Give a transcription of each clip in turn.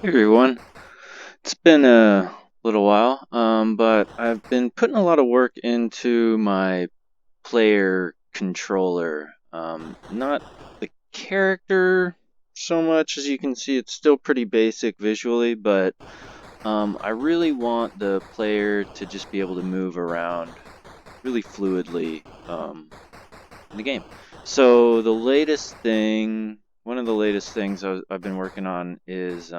Hey everyone, it's been a little while, but I've been putting a lot of work into my player controller. Not the character so much. As you can see, it's still pretty basic visually, but I really want the player to just be able to move around really fluidly in the game. So one of the latest things I've been working on is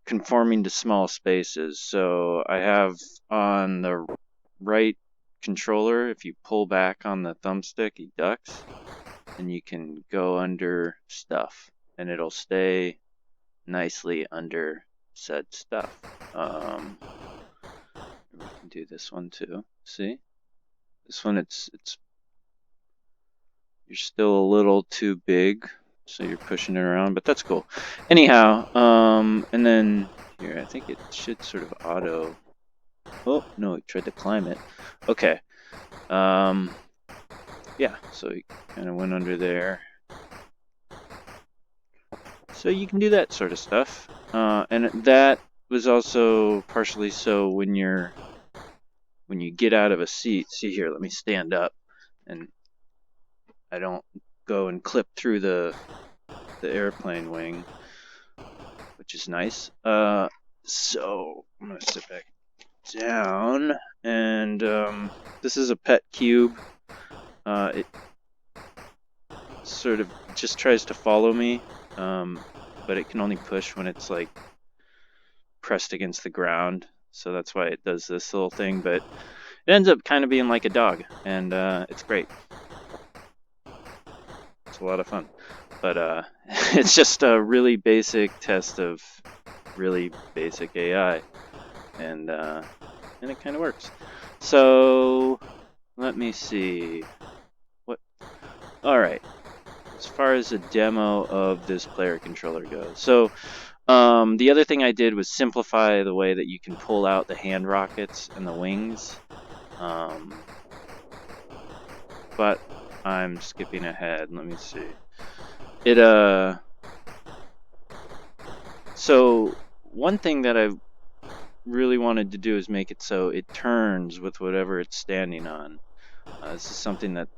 conforming to small spaces. So I have on the right controller, if you pull back on the thumbstick, he ducks, and you can go under stuff, and it'll stay nicely under said stuff. We can do this one too. See, this one it's you're still a little too big, so you're pushing it around, but that's cool. Anyhow, and then here, I think it should sort of auto. Oh, no, he tried to climb it. Okay. Um, yeah, so he kind of went under there. So you can do that sort of stuff. And that was also partially so when you get out of a seat. See here, let me stand up, and I don't go and clip through the airplane wing, which is nice. So I'm gonna sit back down, and this is a pet cube. It sort of just tries to follow me, but it can only push when it's like pressed against the ground. So that's why it does this little thing, but it ends up kind of being like a dog, and it's great. It's a lot of fun. But it's just a really basic test of really basic AI, and it kind of works. So let me see. What? All right. As far as a demo of this player controller goes, so the other thing I did was simplify the way that you can pull out the hand rockets and the wings. Um, but I'm skipping ahead. Let me see. It So one thing that I really wanted to do is make it so it turns with whatever it's standing on. This is something that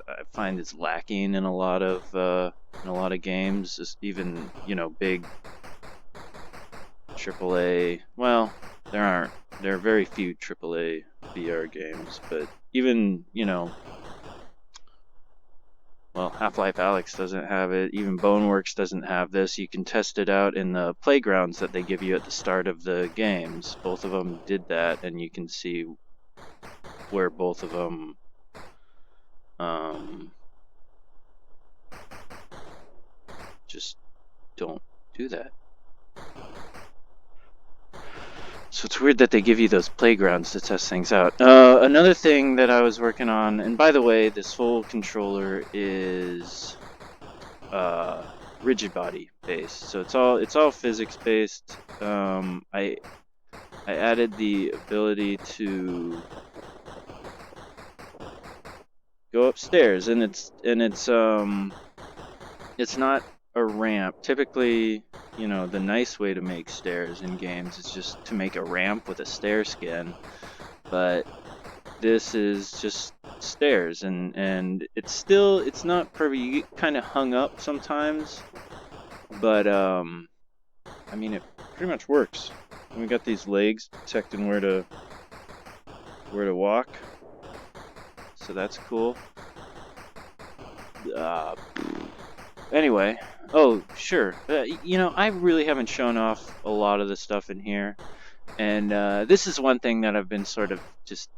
I find is lacking in a lot of games. Just even big AAA. Well, there are very few AAA VR games, but even well, Half-Life Alyx doesn't have it. Even Boneworks doesn't have this. You can test it out in the playgrounds that they give you at the start of the games. Both of them did that, and you can see where both of them um, just don't do that. So it's weird that they give you those playgrounds to test things out. Another thing that I was working on, and by the way, this whole controller is Rigidbody based, so it's all physics based. I added the ability to go upstairs, and it's not a ramp. Typically, the nice way to make stairs in games is just to make a ramp with a stair skin, but this is just stairs, and it's not perfect. You get kind of hung up sometimes, but I mean, it pretty much works. And we got these legs detecting where to walk, so that's cool. Uh, Anyway, oh sure, I really haven't shown off a lot of the stuff in here, and this is one thing that I've been sort of just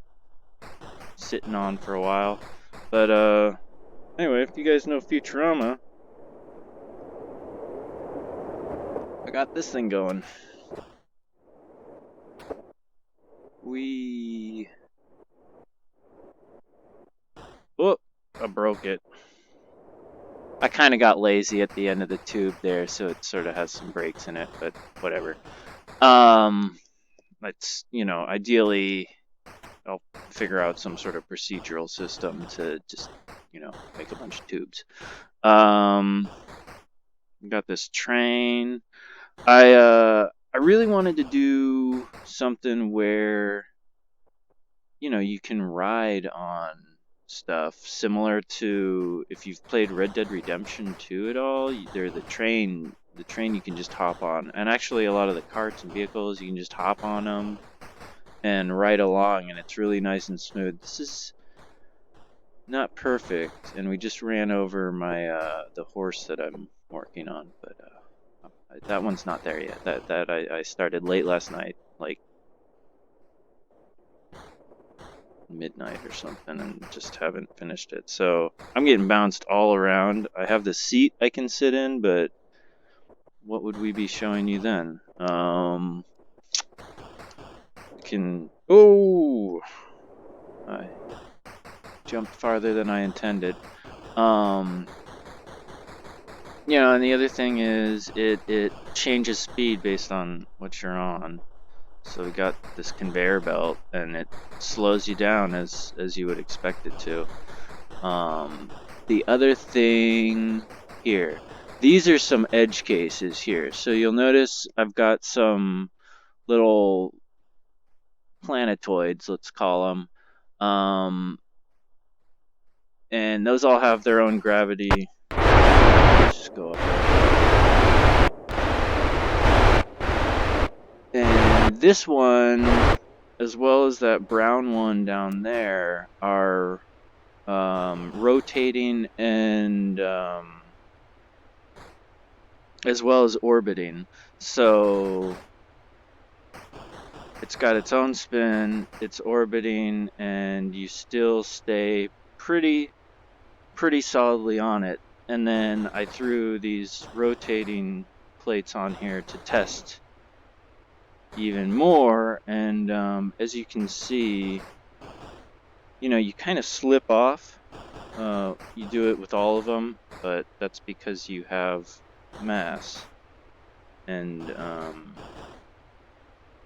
sitting on for a while. But anyway, if you guys know Futurama, I got this thing going. Oh, I broke it. I kind of got lazy at the end of the tube there, so it sort of has some breaks in it, but whatever. Let's, ideally, I'll figure out some sort of procedural system to just, make a bunch of tubes. Um, got this train. I really wanted to do something where, you know, you can ride on stuff similar to if you've played Red Dead Redemption 2 at all. They're the train you can just hop on, and actually a lot of the carts and vehicles you can just hop on them and ride along, and it's really nice and smooth. This is not perfect, and we just ran over my the horse that I'm working on, but that one's not there yet. That I started late last night, like midnight or something, and just haven't finished it. So I'm getting bounced all around. I have the seat I can sit in, but what would we be showing you then? Oh, I jumped farther than I intended. You know, and the other thing is it changes speed based on what you're on. So we got this conveyor belt, and it slows you down as you would expect it to. The other thing here, these are some edge cases here. So you'll notice I've got some little planetoids, let's call them, and those all have their own gravity. Just go up there. And this one, as well as that brown one down there, are rotating and as well as orbiting. So it's got its own spin, it's orbiting, and you still stay pretty solidly on it. And then I threw these rotating plates on here to test even more, and as you can see, you know, you kind of slip off. You do it with all of them, but that's because you have mass, and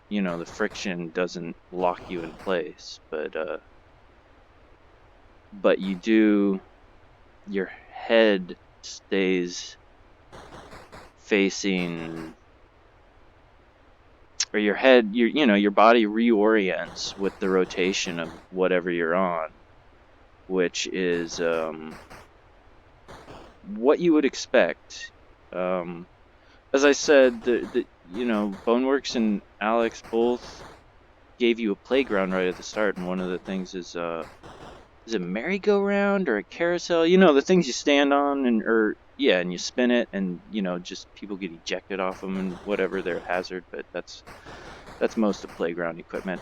you know, the friction doesn't lock you in place, but you do, your head stays facing, or your head, you know, your body reorients with the rotation of whatever you're on, which is what you would expect. As I said, you know, Boneworks and Alyx both gave you a playground right at the start, and one of the things is a merry-go-round or a carousel? You know, the things you stand on, and and you spin it, and you know, just people get ejected off them and whatever, they're a hazard. But that's most of playground equipment.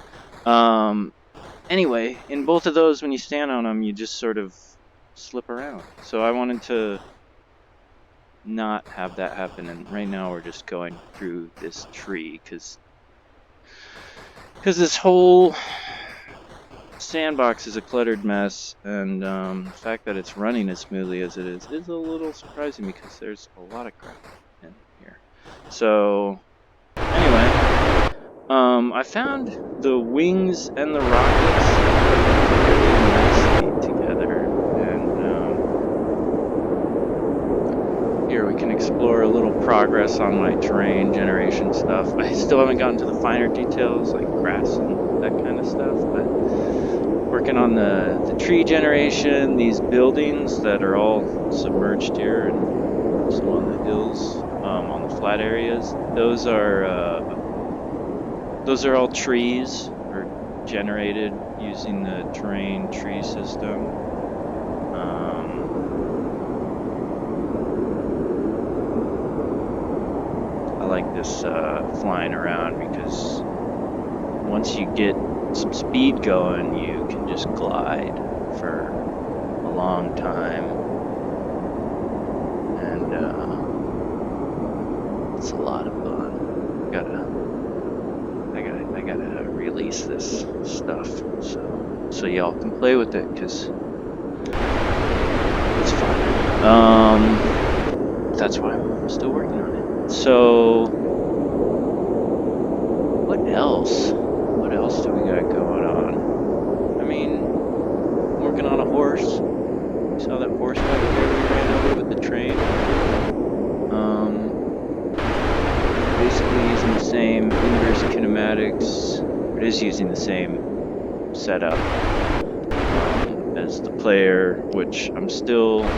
Anyway, in both of those, when you stand on them, you just sort of slip around. So I wanted to not have that happen, and right now we're just going through this tree because this whole sandbox is a cluttered mess, and the fact that it's running as smoothly as it is a little surprising because there's a lot of crap in here. So anyway, I found the wings and the rockets really nicely together, and here we can explore a little progress on my terrain generation stuff. I still haven't gotten to the finer details like grass and that kind of stuff, but working on the tree generation, these buildings that are all submerged here and some on the hills, on the flat areas. Those are all trees, or generated using the terrain tree system. I like this flying around because once you get some speed going, you can just glide for a long time, and it's a lot of fun. I gotta release this stuff so y'all can play with it, because it's fun. That's why I'm still working on it. So what else? What else do we got going on? I mean, I'm working on a horse. You saw that horse back there we ran over with the train. is using the same setup as the player, which I'm still got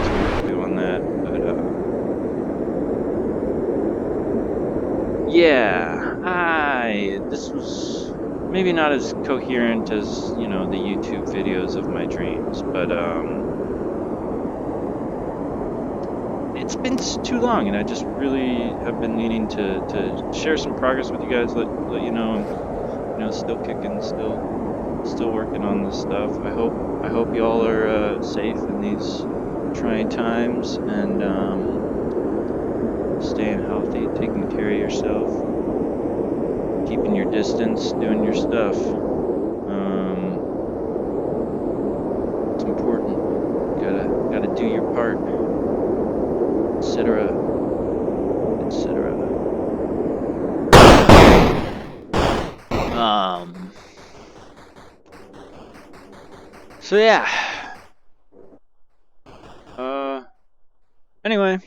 some work to do on that, but yeah, this was maybe not as coherent as, you know, the YouTube videos of my dreams, but it's been too long, and I just really have been needing to share some progress with you guys, let you know I'm, you know, still kicking, still working on this stuff. I hope y'all are safe in these trying times, and staying healthy, taking care of yourself, keeping your distance, doing your stuff. It's important. Gotta do your part, etc., etc. So yeah. Anyway.